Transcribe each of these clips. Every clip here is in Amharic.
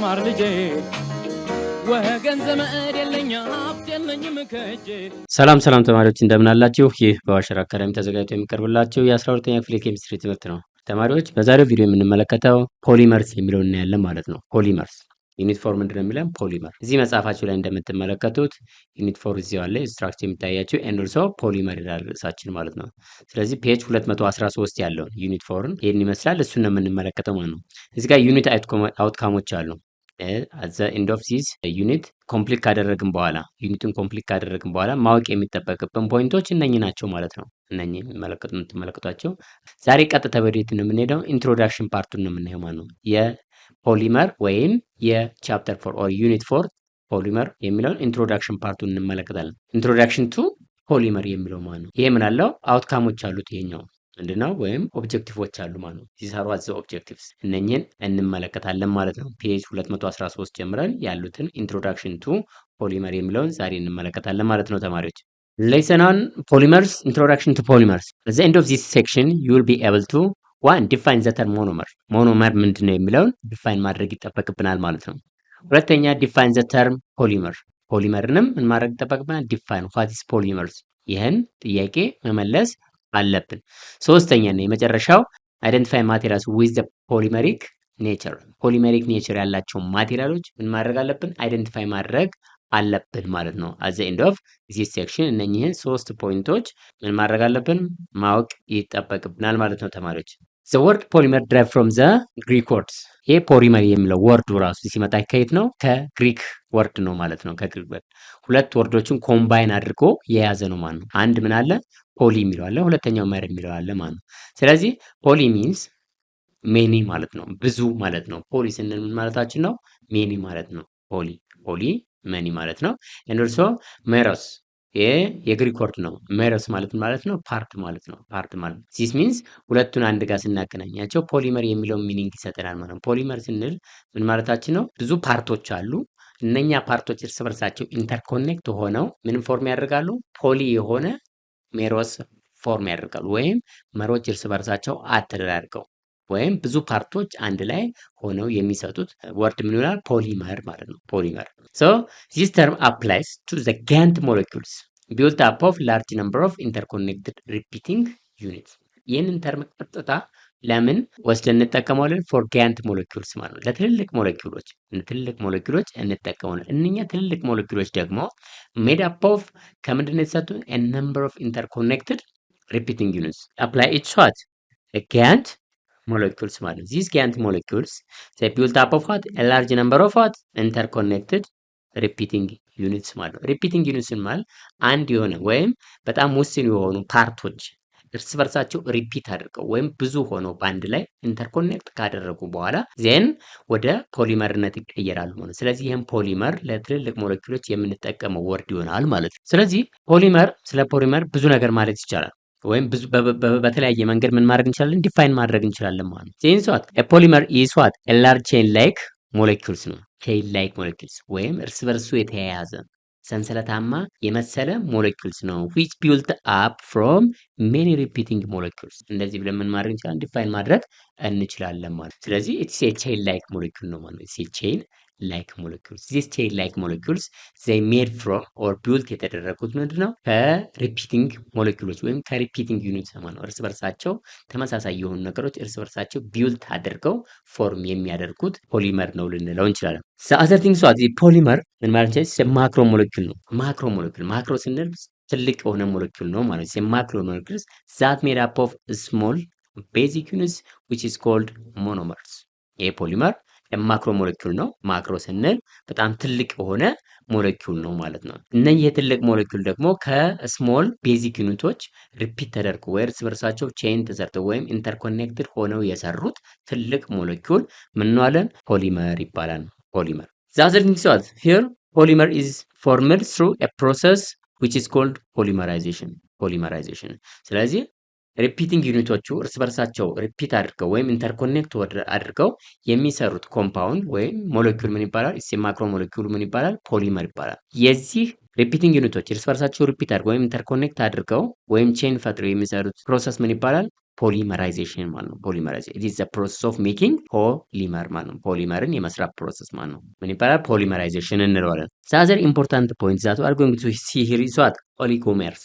ማር ልጄ ወገን ዘመድ የለኝ ሀብት የለኝም ከእጄ። ሰላም ተማሪዎች እንደምን አላችሁ? ይህ በዋሸራ አካዳሚ ተዘጋጅቶ የሚቀርብላችሁ የ12ኛ ክፍል የኬሚስትሪ ትምህርት ነው። ተማሪዎች በዛሬው ቪዲዮ የምንመለከተው ፖሊመርስ የሚለውን እናያለን ማለት ነው። ፖሊመርስ ዩኒት ፎር ምንድን ነው የሚለን? ፖሊመር። እዚህ መጽሐፋችሁ ላይ እንደምትመለከቱት ዩኒት ፎር እዚሁ አለ ስትራክቸር የሚታያችሁ ኤንድ ኦልሶ ፖሊመር ይላል ርዕሳችን ማለት ነው። ስለዚህ ፔጅ 213 ያለውን ዩኒት ፎርን ይህን ይመስላል። እሱን ነው የምንመለከተው ማለት ነው። እዚህ ጋር ዩኒት አውትካሞች አሉ። at the end of this ዩኒት ኮምፕሊት ካደረግን በኋላ ዩኒቱን ኮምፕሊት ካደረግን በኋላ ማወቅ የሚጠበቅብን ፖይንቶች እነኚህ ናቸው ማለት ነው። እነኚህ የምትመለከቷቸው። ዛሬ ቀጥታ ወዴት ነው የምንሄደው? ኢንትሮዳክሽን ፓርቱን ነው የምናየው ማለት ነው። የፖሊመር ወይም የቻፕተር 4 ኦር ዩኒት 4 ፖሊመር የሚለውን ኢንትሮዳክሽን ፓርቱን እንመለከታለን። ኢንትሮዳክሽን ቱ ፖሊመር የሚለው ማለት ነው። ይሄ ምን አለው? አውትካሞች አሉት። ይሄኛው ምንድነው? ወይም ኦብጀክቲቮች አሉ ማለት ነው። ዚሳሩ አዘ ኦብጀክቲቭስ እነኚህን እንመለከታለን ማለት ነው። ፔጅ 213 ጀምረን ያሉትን ኢንትሮዳክሽን ቱ ፖሊመር የሚለውን ዛሬ እንመለከታለን ማለት ነው ተማሪዎች። ሌሰን ኦን ፖሊመርስ ኢንትሮዳክሽን ቱ ፖሊመርስ at the end of this section you will be able to one define the term monomer ሞኖመር ምንድነው የሚለውን ዲፋይን ማድረግ ይጠበቅብናል ማለት ነው። ሁለተኛ ዲፋይን the term polymer ፖሊመርንም ምን ማድረግ ይጠበቅብናል? ዲፋይን what is polymers ይህን ጥያቄ መመለስ አለብን። ሶስተኛ እና የመጨረሻው አይደንቲፋይ ማቴሪያልስ ዊዝ ዘ ፖሊመሪክ ኔቸር ፖሊመሪክ ኔቸር ያላቸው ማቴሪያሎች ምን ማድረግ አለብን? አይደንቲፋይ ማድረግ አለብን ማለት ነው። at the end of this section እነኚህን ሶስት ፖይንቶች ምን ማድረግ አለብን? ማወቅ ይጠበቅብናል ማለት ነው ተማሪዎች። the word polymer derived from the Greek words ይሄ ፖሊመር የሚለው ወርዱ ራሱ ሲመጣ ከየት ነው? ከግሪክ ወርድ ነው ማለት ነው። ከግሪክ ወርድ ሁለት ወርዶችን ኮምባይን አድርጎ የያዘ ነው ማለት ነው። አንድ ምን አለ? ፖሊ የሚለው አለ፣ ሁለተኛው መር የሚለው አለ ማለት ነው። ስለዚህ ፖሊ ሚንስ ሜኒ ማለት ነው፣ ብዙ ማለት ነው። ፖሊ ስንል ምን ማለታችን ነው? ሜኒ ማለት ነው። ፖሊ ሜኒ ማለት ነው። and also ሜሮስ ይሄ የግሪክ ወርድ ነው። ሜሮስ ማለት ነው ፓርት ማለት ነው። ፓርት ማለት this means ሁለቱን አንድ ጋር ስናገናኛቸው ፖሊመር የሚለውን ሚኒንግ ይሰጠናል ማለት ነው። ፖሊመር ስንል ምን ማለታችን ነው? ብዙ ፓርቶች አሉ። እነኛ ፓርቶች እርስ በርሳቸው ኢንተርኮኔክት ሆነው ምን ፎርም ያደርጋሉ? ፖሊ የሆነ ሜሮስ ፎርም ያደርጋሉ። ወይም መሮች እርስ በርሳቸው አተዳርገው ወይም ብዙ ፓርቶች አንድ ላይ ሆነው የሚሰጡት ወርድ ምን ይላል? ፖሊመር ማለት ነው። ፖሊመር so this term applies to the GANT molecules built up of large number of interconnected repeating units ይህንን ተርም ቀጥታ ለምን ወስደን እንጠቀመዋለን? ፎር ጋንት ሞለኪውልስ ማለት ነው። ለትልልቅ ሞለኪውሎች እንጠቀመዋለን። እነኛ ትልልቅ ሞለኪውሎች ደግሞ ሜድ አፕ ኦፍ ከምንድን ነው የተሰጡ? a number of interconnected repeating units apply each what a GANT molecules ማለት ነው። these GANT molecules they built up of what a large number of what interconnected repeating units ማለት ነው። repeating units ማለት አንድ የሆነ ወይም በጣም ውስን የሆኑ ፓርቶች እርስ በርሳቸው ሪፒት አድርገው ወይም ብዙ ሆነው በአንድ ላይ ኢንተርኮኔክት ካደረጉ በኋላ ዜን ወደ ፖሊመርነት ይቀየራሉ ማለት ነው። ስለዚህ ይህም ፖሊመር ለትልልቅ ሞለኪውሎች የምንጠቀመው ወርድ ይሆናል ማለት ነው። ስለዚህ ስለ ፖሊመር ብዙ ነገር ማለት ይቻላል ወይም ብዙ በተለያየ መንገድ ምን ማድረግ እንችላለን? ዲፋይን ማድረግ እንችላለን ማለት ነው። ዜን ሷት ፖሊመር ኢዝ ዋት ኤ ላርጅ ቼን ላይክ ሞለኪውልስ ነው። ቼን ላይክ ሞለኪውልስ ወይም እርስ በርሱ የተያያዘ ሰንሰለታማ የመሰለ ሞለኪውልስ ነው። which built up from many repeating molecules እንደዚህ ብለን ምን ማድረግ እንችላለን? ዲፋይን ማድረግ እንችላለን ማለት ነው። ስለዚህ it's a chain like molecule ነው ማለት ነው። it's a chain like molecules these chain like molecules they made from or built የተደረጉት ምንድነው? ከሪፒቲንግ ሞለኪውሎች ወይም ከሪፒቲንግ ዩኒትስ ማለት ነው። እርስ በርሳቸው ተመሳሳይ የሆኑ ነገሮች እርስ በርሳቸው ቢልት አድርገው ፎርም የሚያደርጉት ፖሊመር ነው ልንለው እንችላለን። other things what the polymer ምን ማለት ነው? ማክሮ ሞለኪውል ነው። ማክሮ ስንል ትልቅ የሆነ ሞለኪውል ነው ማለት ነው። ማክሮ ሞለኪውልስ that made up of small basic units which is called monomers ይሄ ፖሊመር ማክሮ ሞለኪውል ነው። ማክሮ ስንል በጣም ትልቅ የሆነ ሞለኪውል ነው ማለት ነው። እነዚህ የትልቅ ሞለኪውል ደግሞ ከስሞል ቤዚክ ዩኒቶች ሪፒት ተደርገው ወይ እርስ በርሳቸው ቼን ተሰርተው ወይም ኢንተርኮኔክትድ ሆነው የሰሩት ትልቅ ሞለኪውል ምን እንለዋለን? ፖሊመር ይባላል። ፖሊመር the other thing is here polymer is formed through a process which is called polymerization ስለዚህ ሪፒቲንግ ዩኒቶቹ እርስ በርሳቸው ሪፒት አድርገው ወይም ኢንተርኮኔክት አድርገው የሚሰሩት ኮምፓውንድ ወይም ሞለኪውል ምን ይባላል? ማክሮ ሞለኪውል ምን ይባላል? ፖሊመር ይባላል። የዚህ ሪፒቲንግ ዩኒቶች እርስ በርሳቸው ሪፒት አድርገው ወይም ኢንተርኮኔክት አድርገው ወይም ቼን ፈጥረው የሚሰሩት ፕሮሰስ ምን ይባላል? ፖሊመራይዜሽን ማለት ነው። ፖሊመራይዜሽን it is the process of making polymer ማለት ነው። ፖሊመርን የመስራት ፕሮሰስ ማለት ነው። ምን ይባላል? ፖሊመራይዜሽን እንለዋለን። the other important point that we are going to see here is what? Oligomers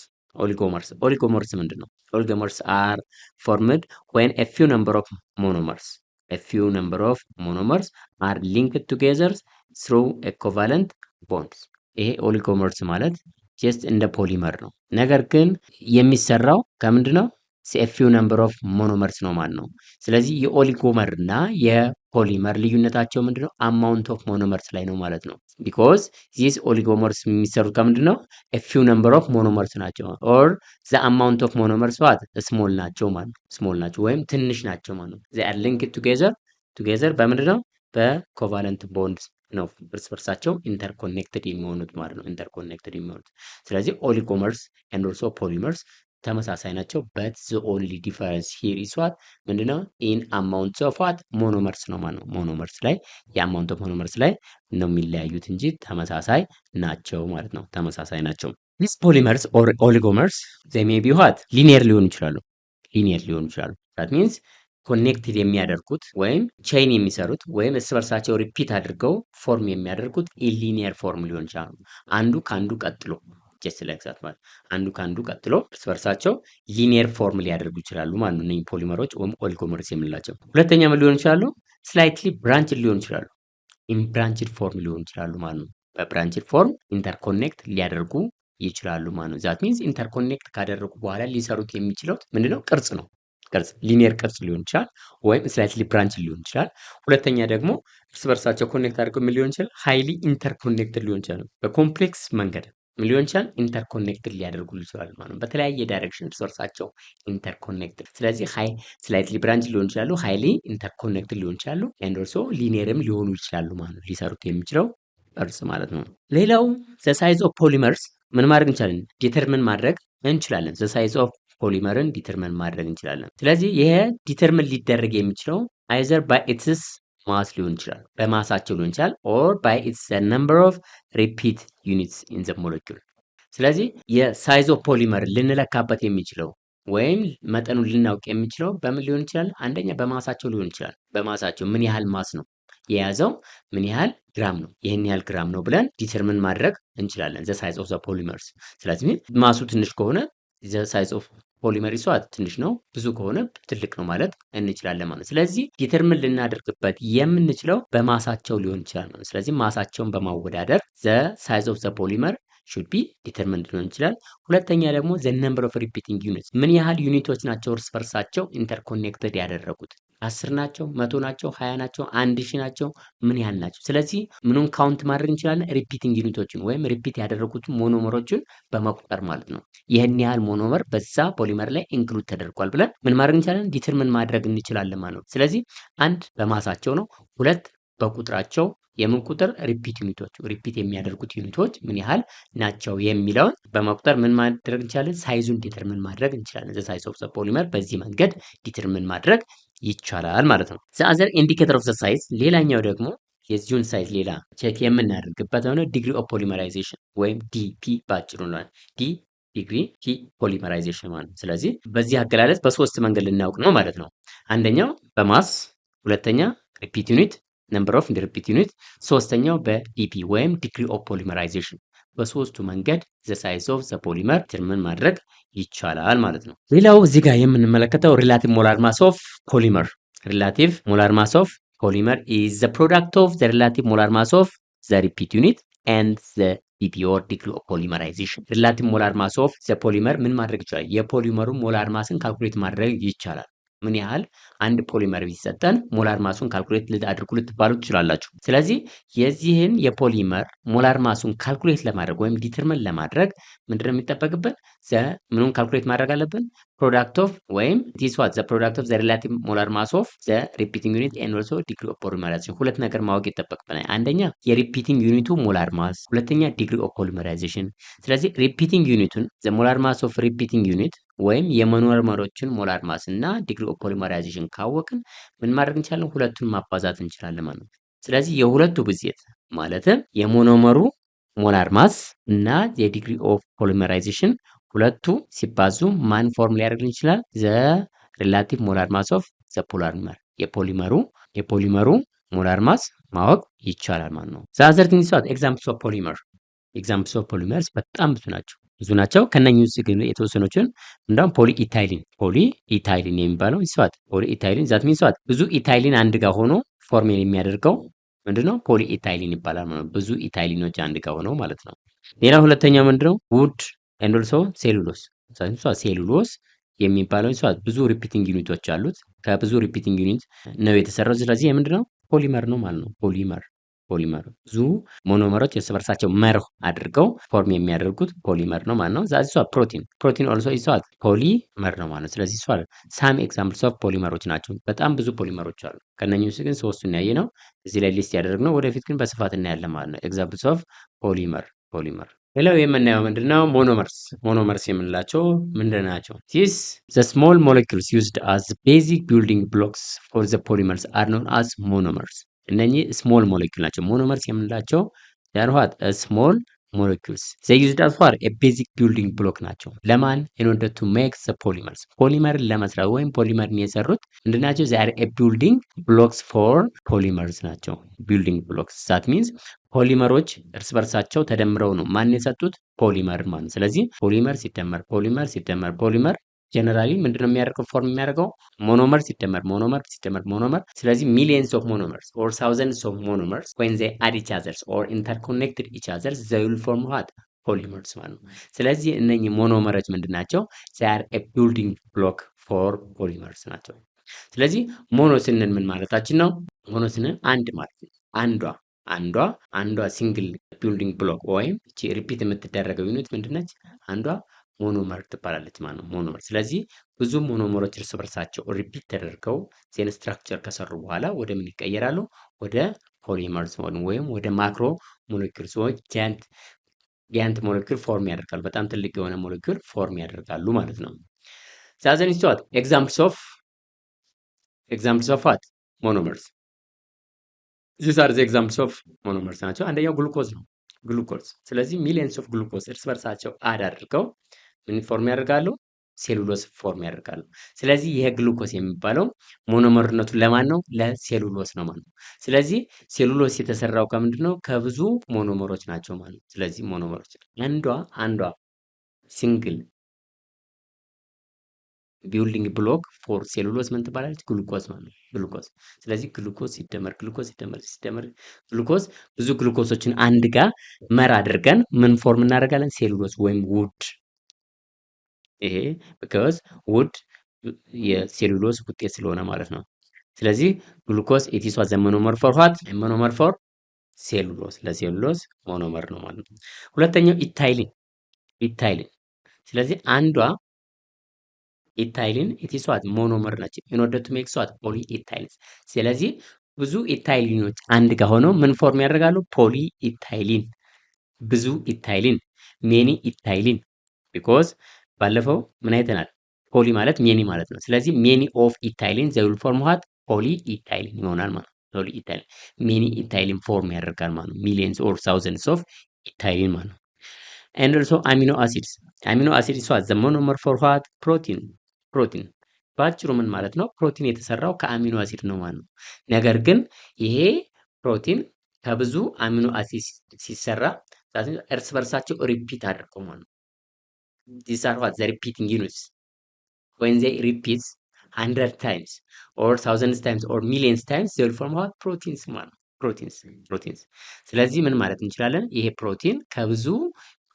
ምንድን ነው? Oligomers are formed when a few number of monomers are linked together through a covalent bonds። ይሄ ኦሊጎመርስ ማለት ጀስት እንደ ፖሊመር ነው። ነገር ግን የሚሰራው ከምንድን ነው? ፊው ነምበር ኦፍ ሞኖመርስ ነው ማለት ነው። ስለዚህ የኦሊጎመር እና የፖሊመር ልዩነታቸው ምንድነው? አማውንት ኦፍ ሞኖመርስ ላይ ነው ማለት ነው። ቢኮዝ ዚስ ኦሊጎመርስ የሚሰሩት ከምንድን ነው? ፊው ነምበር ኦፍ ሞኖመርስ ናቸው። ኦር ዘ አማውንት ኦፍ ሞኖመርስ ዋት ስሞል ናቸው ማለት ነው። ስሞል ናቸው ወይም ትንሽ ናቸው ማለት ነው። ዘ አር ሊንክድ ቱጌዘር በምንድን ነው? በኮቫለንት ቦንድ ነው እርስ በርሳቸው ኢንተርኮኔክትድ የሚሆኑት ማለት ነው። ኢንተርኮኔክትድ የሚሆኑት ስለዚህ ኦሊጎመርስ ኤንድ ኦልሶ ፖሊመርስ ተመሳሳይ ናቸው። በት ዘ ኦንሊ ዲፈረንስ ሂር ኢዝ ዋት ምንድነው? ኢን አማውንት ኦፍ ዋት ሞኖመርስ ነው ማለት ነው። ሞኖመርስ ላይ የአማውንት ኦፍ ሞኖመርስ ላይ ነው የሚለያዩት እንጂ ተመሳሳይ ናቸው ማለት ነው። ተመሳሳይ ናቸው። ዲስ ፖሊመርስ ኦር ኦሊጎመርስ ዘይ ሜይ ቢ ዋት ሊኒየር ሊሆኑ ይችላሉ። ዛት ሚንስ ኮኔክትድ የሚያደርጉት ወይም ቼይን የሚሰሩት ወይም እርስ በርሳቸው ሪፒት አድርገው ፎርም የሚያደርጉት ኢሊኒየር ፎርም ሊሆን ይችላሉ። አንዱ ከአንዱ ቀጥሎ ጀስት ላይክ ዛት ማለት አንዱ ከአንዱ ቀጥሎ እርስ በርሳቸው ሊኒየር ፎርም ሊያደርጉ ይችላሉ ማለት ነው። እነዚህ ፖሊመሮች ወይም ኦሊጎመርስ የምንላቸው። ሁለተኛ ምን ሊሆን ይችላሉ? ስላይትሊ ብራንችድ ሊሆን ይችላሉ። ኢምብራንችድ ፎርም ሊሆን ይችላሉ ማለት ነው። በብራንችድ ፎርም ኢንተርኮኔክት ሊያደርጉ ይችላሉ ማለት ነው። ዛት ሚንስ ኢንተርኮኔክት ካደረጉ በኋላ ሊሰሩት የሚችለው ምንድነው? ቅርጽ ነው። ሊኒየር ቅርጽ ሊሆን ይችላል ወይም ስላይትሊ ብራንች ሊሆን ይችላል። ሁለተኛ ደግሞ እርስ በርሳቸው ኮኔክት አድርገው ምን ሊሆን ይችላል? ሃይሊ ኢንተርኮኔክትድ ሊሆን ይችላል። በኮምፕሌክስ መንገድ ምን ሊሆን ይችላል? ኢንተርኮኔክትድ ሊያደርጉ ይችላል ማለት ነው። በተለያየ ዳይሬክሽን እርስ በርሳቸው ኢንተርኮኔክትድ። ስለዚህ ስላይትሊ ብራንች ሊሆን ይችላሉ፣ ሃይሊ ኢንተርኮኔክትድ ሊሆን ይችላሉ፣ ኤንድ ኦልሶ ሊኒየርም ሊሆኑ ይችላሉ ማለት ነው። ሊሰሩት የሚችለው ቅርጽ ማለት ነው። ሌላው ዘ ሳይዝ ኦፍ ፖሊመርስ ምን ማድረግ እንችላለን? ዲተርሚን ማድረግ እንችላለን። ዘ ሳይዝ ኦፍ ፖሊመርን ዲተርሚን ማድረግ እንችላለን። ስለዚህ ይሄ ዲተርሚን ሊደረግ የሚችለው አይዘር ባይ ኢትስ ማስ ሊሆን ይችላል፣ በማሳቸው ሊሆን ይችላል፣ ኦር ባይ ኢትስ ነምበር ኦፍ ሪፒት ዩኒትስ ኢን ዘ ሞለኪውል። ስለዚህ የሳይዝ ኦፍ ፖሊመር ልንለካበት የሚችለው ወይም መጠኑን ልናውቅ የሚችለው በምን ሊሆን ይችላል? አንደኛ በማሳቸው ሊሆን ይችላል። በማሳቸው ምን ያህል ማስ ነው የያዘው፣ ምን ያህል ግራም ነው፣ ይህን ያህል ግራም ነው ብለን ዲተርሚን ማድረግ እንችላለን። ዘ ሳይዝ ኦፍ ዘ ፖሊመርስ። ስለዚህ ማሱ ትንሽ ከሆነ ዘ ሳይዝ ኦፍ ፖሊመር ይሷት ትንሽ ነው፣ ብዙ ከሆነ ትልቅ ነው ማለት እንችላለን ማለት። ስለዚህ ዲተርሚን ልናደርግበት የምንችለው በማሳቸው ሊሆን ይችላል ማለት። ስለዚህ ማሳቸውን በማወዳደር ዘ ሳይዝ ኦፍ ዘ ፖሊመር ሹድ ቢ ዲተርሚንድ ሊሆን ይችላል። ሁለተኛ ደግሞ ዘ ነምበር ኦፍ ሪፒቲንግ ዩኒትስ፣ ምን ያህል ዩኒቶች ናቸው እርስ በርሳቸው ኢንተርኮኔክትድ ያደረጉት፣ 10 ናቸው፣ 100 ናቸው፣ 20 ናቸው፣ 1000 ናቸው፣ ምን ያህል ናቸው። ስለዚህ ምኑን ካውንት ማድረግ እንችላለን? ሪፒቲንግ ዩኒቶችን ወይም ሪፒት ያደረጉትን ሞኖመሮችን በመቁጠር ማለት ነው። ይህን ያህል ሞኖመር በዛ ፖሊመር ላይ ኢንክሉድ ተደርጓል ብለን ምን ማድረግ እንችላለን? ዲተርሚን ማድረግ እንችላለን ማለት ነው። ስለዚህ አንድ በማሳቸው ነው፣ ሁለት በቁጥራቸው የምን ቁጥር? ሪፒት ዩኒቶች፣ ሪፒት የሚያደርጉት ዩኒቶች ምን ያህል ናቸው የሚለውን በመቁጠር ምን ማድረግ እንችላለን? ሳይዙን ዲተርሚን ማድረግ እንችላለን። ዘ ሳይዝ ኦፍ ዘ ፖሊመር በዚህ መንገድ ዲተርሚን ማድረግ ይቻላል ማለት ነው። ዘ አዘር ኢንዲኬተር ኦፍ ዘ ሳይዝ፣ ሌላኛው ደግሞ የዚሁን ሳይዝ ሌላ ቼክ የምናደርግበት ነው ዲግሪ ኦፍ ፖሊመራይዜሽን ወይም ዲፒ ባጭሩ ነው። ዲግሪ ፖሊመራይዜሽን ማለት ነው። ስለዚህ በዚህ አገላለጽ በሶስት መንገድ ልናውቅ ነው ማለት ነው። አንደኛው በማስ፣ ሁለተኛ ሪፒት ዩኒት ነምበር ኦፍ ሪፒት ዩኒት፣ ሶስተኛው በዲፒ ወይም ዲግሪ ኦፍ ፖሊመራይዜሽን። በሶስቱ መንገድ ዘ ሳይዝ ኦፍ ዘ ፖሊመር ዲተርሚን ማድረግ ይቻላል ማለት ነው። ሌላው እዚህ ጋር የምንመለከተው ሪላቲቭ ሞላር ማስ ኦፍ ፖሊመር። ሪላቲቭ ሞላር ማስ ኦፍ ፖሊመር ኢዝ ዘ ፕሮዳክት ኦፍ ዘ ሪላቲቭ ሞላር ማስ ኦፍ ዘ ሪፒት ዩኒት ኤንድ ዘ ዲፒ ኦር ዲግሪ ኦፍ ፖሊመራይዜሽን። ሪላቲቭ ሞላር ማስ ኦፍ ዘ ፖሊመር ምን ማድረግ ይቻላል? የፖሊመሩ ሞላር ማስን ካልኩሌት ማድረግ ይቻላል። ምን ያህል አንድ ፖሊመር ቢሰጠን ሞላር ማሱን ካልኩሌት አድርጉ ልትባሉ ትችላላችሁ። ስለዚህ የዚህን የፖሊመር ሞላር ማሱን ካልኩሌት ለማድረግ ወይም ዲተርሚን ለማድረግ ምንድነው የሚጠበቅብን? ምኑን ካልኩሌት ማድረግ አለብን? ፕሮዳክት ኦፍ ወይም ዲስ ዋት ዘ ፕሮዳክት ኦፍ ዘ ሪላቲቭ ሞላር ማስ ኦፍ ዘ ሪፒቲንግ ዩኒት ኤንድ ኦልሶ ዲግሪ ኦፍ ፖሊመራይዜሽን። ሁለት ነገር ማወቅ ይጠበቅብናል። አንደኛ የሪፒቲንግ ዩኒቱ ሞላር ማስ፣ ሁለተኛ ዲግሪ ኦፍ ፖሊመራይዜሽን። ስለዚህ ሪፒቲንግ ዩኒቱን ዘ ሞላር ማስ ኦፍ ሪፒቲንግ ዩኒት ወይም የሞኖመሮችን ሞላር ማስ እና ዲግሪ ኦፍ ፖሊመራይዜሽን ካወቅን ምን ማድረግ እንችላለን? ሁለቱን ማባዛት እንችላለን ማለት ነው። ስለዚህ የሁለቱ ብዜት ማለትም የሞኖመሩ ሞላር ማስ እና የዲግሪ ኦፍ ፖሊመራይዜሽን ሁለቱ ሲባዙ ማን ፎርም ሊያደርግ ይችላል? ዘ ሪላቲቭ ሞላር ማስ ኦፍ ዘ ፖሊመር የፖሊመሩ ሞላር ማስ ማወቅ ይቻላል ማለት ነው። ዛዘር ቲንግስ ዋት ኤግዛምፕልስ ኦፍ ፖሊመርስ በጣም ብዙ ናቸው። ከነኚህ ውስጥ ግን የተወሰኑትን እንደውም ፖሊ ኢታይሊን የሚባለው ይስዋት ፖሊ ኢታይሊን ዛት ሚንስ ዋት ብዙ ኢታይሊን አንድ ጋር ሆኖ ፎርም የሚያደርገው ምንድነው? ፖሊ ኢታይሊን ይባላል ማለት ነው። ብዙ ኢታይሊኖች አንድ ጋር ሆነው ማለት ነው። ሌላ ሁለተኛው ምንድነው? ውድ ኤንድ ኦልሶ ሴሉሎስ የሚባለው ይስዋት ብዙ ሪፒቲንግ ዩኒቶች አሉት። ከብዙ ሪፒቲንግ ዩኒት ነው የተሰራው። ስለዚህ የምንድነው? ፖሊመር ነው ማለት ነው። ፖሊመር ብዙ ሞኖመሮች እርስ በርሳቸው መርህ አድርገው ፎርም የሚያደርጉት ፖሊመር ነው ማለት ነው። ዛት ፕሮቲን ኦልሶ ይስዋት ፖሊመር ነው ማለት ነው። ስለዚህ ሳም ኤግዛምፕልስ ኦፍ ፖሊመሮች ናቸው። በጣም ብዙ ፖሊመሮች አሉ። ከነኚህ ውስጥ ግን ሶስቱን ያየ ነው እዚህ ላይ ሊስት ያደረግነው። ወደፊት ግን በስፋት እናያለን ማለት ነው። ኤግዛምፕልስ ኦፍ ፖሊመር። ሌላው የምናየው ምንድነው? ሞኖመርስ የምንላቸው ምንድን ናቸው? ዚስ ዘ ስሞል ሞለኪውልስ ዩዝድ አዝ ቤዚክ ቢልዲንግ ብሎክስ ፎር ዘ ፖሊመርስ አር ኖን አዝ ሞኖመርስ። እነኚህ ስሞል ሞለኪውል ናቸው። ሞኖመርስ የምንላቸው ያርኋት ስሞል ሞለኪውልስ ዘይ ዩዝድ አዝ ፎር ኤ ቤዚክ ቢልዲንግ ብሎክ ናቸው። ለማን? ኢን ኦርደር ቱ ሜክ ዘ ፖሊመርስ ፖሊመርን ለመስራት ወይም ፖሊመርን የሰሩት ምንድናቸው? ዛሬ ኤ ቢልዲንግ ብሎክስ ፎር ፖሊመርስ ናቸው። ቢልዲንግ ብሎክስ ዛት ሚንስ ፖሊመሮች እርስ በርሳቸው ተደምረው ነው ማን የሰጡት? ፖሊመር ማለት። ስለዚህ ፖሊመር ሲደመር ፖሊመር ጀነራሊ ምንድነው የሚያደርገው? ፎርም የሚያደርገው ሞኖመር ሲደመር። ስለዚህ ሚሊየንስ ኦፍ ሞኖመርስ ኦር ታውዘንድስ ኦፍ ሞኖመርስ when they add each others or interconnected each others they will form what? ፖሊመርስ ማለት ነው። ስለዚህ እነኚህ ሞኖመሮች ምንድናቸው? they are a building block for polymers ናቸው። ስለዚህ ሞኖ ስንል ምን ማለታችን ነው? ሞኖ ስንል አንድ ማለት ነው። አንዷ ሲንግል ቢልዲንግ ብሎክ ወይም እቺ ሪፒት የምትደረገው ዩኒት ምንድነች? አንዷ ሞኖመር ትባላለች ማለት ነው። ሞኖመር። ስለዚህ ብዙ ሞኖመሮች እርስ በርሳቸው ሪፒት ተደርገው ሴን ስትራክቸር ከሰሩ በኋላ ወደ ምን ይቀየራሉ? ወደ ፖሊመርስ ወይም ወደ ማክሮ ሞለኪውልስ ወይ ጃይንት ሞለኪውል ፎርም ያደርጋሉ። በጣም ትልቅ የሆነ ሞለኪውል ፎርም ያደርጋሉ ማለት ነው። ዛዘን ይስተዋት ኤግዛምፕልስ ኦፍ ዋት? ሞኖመርስ these are the examples of monomers ናቸው። አንደኛው ግሉኮዝ ነው። ስለዚህ ሚሊየንስ ኦፍ ግሉኮዝ እርስ በርሳቸው አድ አድርገው ምን ፎርም ያደርጋሉ? ሴሉሎስ ፎርም ያደርጋሉ። ስለዚህ ይሄ ግሉኮዝ የሚባለው ሞኖመርነቱ ለማን ነው? ለሴሉሎስ ነው ማለት ነው። ስለዚህ ሴሉሎስ የተሰራው ከምንድን ነው? ከብዙ ሞኖመሮች ናቸው ማለት ነው። ስለዚህ ሞኖመሮች አንዷ ሲንግል ቢልዲንግ ብሎክ ፎር ሴሉሎስ ምን ትባላለች? ግሉኮዝ ማለት ነው። ግሉኮዝ። ስለዚህ ግሉኮዝ ሲደመር ግሉኮዝ ብዙ ግሉኮሶችን አንድ ጋር መር አድርገን ምን ፎርም እናደርጋለን? ሴሉሎስ ወይም ውድ። ይሄ because ውድ የሴሉሎስ ውጤት ስለሆነ ማለት ነው። ስለዚህ ግሉኮዝ it is the monomer for what? monomer for ሴሉሎስ። ለሴሉሎስ ሞኖመር ነው ማለት ነው። ሁለተኛው ኢታይሊን። ስለዚህ አንዷ ኢታይሊን it is what? ሞኖመር ናቸው። in order to make what? ፖሊ ኢታይሊን። ስለዚህ ብዙ ኢታይሊኖች አንድ ጋር ሆነው ምን ፎርም ያደርጋሉ? ፖሊ ኢታይሊን። ብዙ ኢታይሊን ሜኒ ኢታይሊን because ባለፈው ምን አይተናል? ፖሊ ማለት ሜኒ ማለት ነው። ስለዚህ ሜኒ ኦፍ ኢታይሊን they will form what? ፖሊ ኢታይሊን ይሆናል ማለት ነው። ፖሊ ኢታይሊን ሜኒ ኢታይሊን ፎርም ያደርጋል ማለት ነው። ሚሊየንስ ኦር ታውዘንድስ ኦፍ ኢታይሊን ማለት ነው። and also amino acids is what? the monomer for what? ፕሮቲን ባጭሩ ምን ማለት ነው? ፕሮቲን የተሰራው ከአሚኖ አሲድ ነው ማለት ነው። ነገር ግን ይሄ ፕሮቲን ከብዙ አሚኖ አሲድ ሲሰራ እርስ በርሳቸው ሪፒት አድርገው ማለት ነው። these are what? the repeating units when they repeat 100 times or 1000 times or millions times they will form what? proteins ማለት ነው። ፕሮቲንስ። ስለዚህ ምን ማለት እንችላለን? ይሄ ፕሮቲን ከብዙ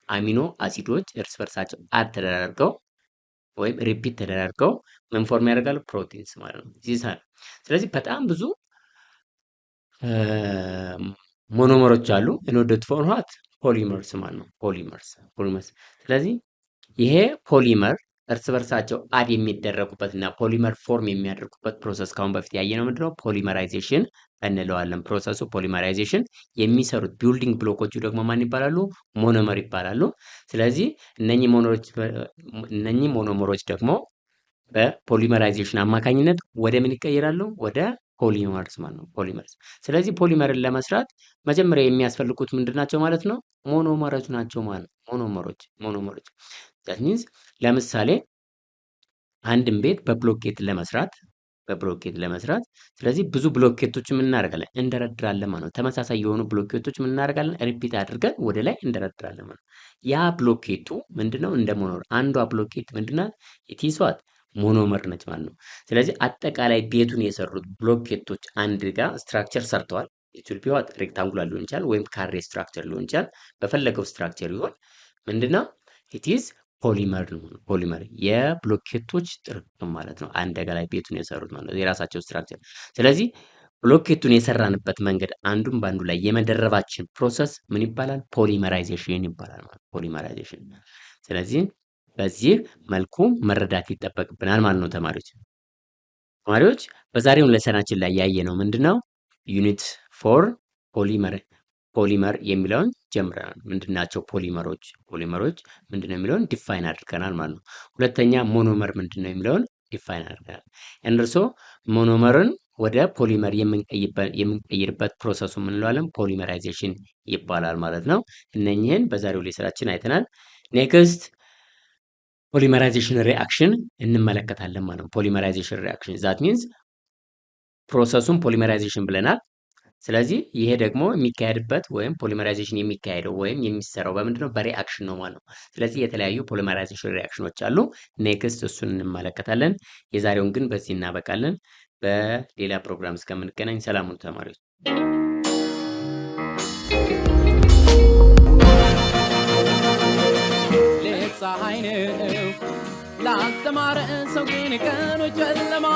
አሚኖ አሲዶች እርስ በርሳቸው አድ ተደራርገው ወይም ሪፒት ተደራርገው ምን ፎርም ያደርጋሉ? ፕሮቲንስ ማለት ነው። ስለዚህ በጣም ብዙ ሞኖመሮች አሉ in order to form what? ፖሊመርስ ማለት ነው። ፖሊመርስ። ስለዚህ ይሄ ፖሊመር እርስ በርሳቸው አድ የሚደረጉበት እና ፖሊመር ፎርም የሚያደርጉበት ፕሮሰስ ካሁን በፊት ያየነው ምንድነው? ፖሊመራይዜሽን እንለዋለን። ፕሮሰሱ ፖሊመራይዜሽን የሚሰሩት ቢልዲንግ ብሎኮቹ ደግሞ ማን ይባላሉ? ሞኖመር ይባላሉ። ስለዚህ እነኚህ ሞኖመሮች ደግሞ በፖሊመራይዜሽን አማካኝነት ወደ ምን ይቀየራሉ? ወደ ፖሊመርስ ማለት ነው። ፖሊመርስ። ስለዚህ ፖሊመርን ለመስራት መጀመሪያ የሚያስፈልጉት ምንድናቸው ማለት ነው? ሞኖመሮች ናቸው ማለት ነው። ሞኖመሮች that means ለምሳሌ አንድን ቤት በብሎኬት ለመስራት ስለዚህ ብዙ ብሎኬቶች ምን እናደርጋለን እንደረድራለን ማለት ነው። ተመሳሳይ የሆኑ ብሎኬቶች ምን እናደርጋለን ሪፒት አድርገን ወደ ላይ እንደረድራለን ማለት ነው። ያ ብሎኬቱ ምንድነው እንደሞኖመር አንዷ ብሎኬት ምንድናት ኢቲሷት ሞኖመር ነች ማለት ነው። ስለዚህ አጠቃላይ ቤቱን የሰሩት ብሎኬቶች አንድ ጋር ስትራክቸር ሰርተዋል። ኢትዮጵያዋት ሬክታንጉላር ሊሆን ይችላል ወይም ካሬ ስትራክቸር ሊሆን ይችላል። በፈለገው ስትራክቸር ይሆን ምንድነው ኢቲዝ ፖሊመር ነው። ፖሊመር የብሎኬቶች ጥርቅም ማለት ነው። አንድ ጋር ላይ ቤቱን የሰሩት ማለት ነው የራሳቸው ስትራክቸር። ስለዚህ ብሎኬቱን የሰራንበት መንገድ አንዱን በአንዱ ላይ የመደረባችን ፕሮሰስ ምን ይባላል? ፖሊመራይዜሽን ይባላል ማለት ፖሊመራይዜሽን። ስለዚህ በዚህ መልኩ መረዳት ይጠበቅብናል ማለት ነው ተማሪዎች በዛሬው ለሰናችን ላይ ያየነው ምንድነው ዩኒት 4 ፖሊመር የሚለውን ጀምረናል። ምንድናቸው ፖሊመሮች ምንድነው የሚለውን ዲፋይን አድርገናል ማለት ነው። ሁለተኛ ሞኖመር ምንድነው የሚለውን ዲፋይን አድርገናል። እንደርሶ ሞኖመርን ወደ ፖሊመር የምንቀይርበት ፕሮሰሱ ምን እንለዋለን? ፖሊመራይዜሽን ይባላል ማለት ነው። እነኚህን በዛሬው ሌሰናችን አይተናል። ኔክስት ፖሊመራይዜሽን ሪአክሽን እንመለከታለን ማለት ነው። ፖሊመራይዜሽን ሪአክሽን ዛት ሚንስ ፕሮሰሱን ፖሊመራይዜሽን ብለናል። ስለዚህ ይሄ ደግሞ የሚካሄድበት ወይም ፖሊመራይዜሽን የሚካሄደው ወይም የሚሰራው በምንድነው በሪአክሽን ነው ማለት ነው። ስለዚህ የተለያዩ ፖሊመራይዜሽን ሪአክሽኖች አሉ። ኔክስት እሱን እንመለከታለን። የዛሬውን ግን በዚህ እናበቃለን። በሌላ ፕሮግራም እስከምንገናኝ ሰላም ሁኑ ተማሪዎች። ፀሐይ ነው ላልተማረ ሰው ግን ቀኑ ጨለማ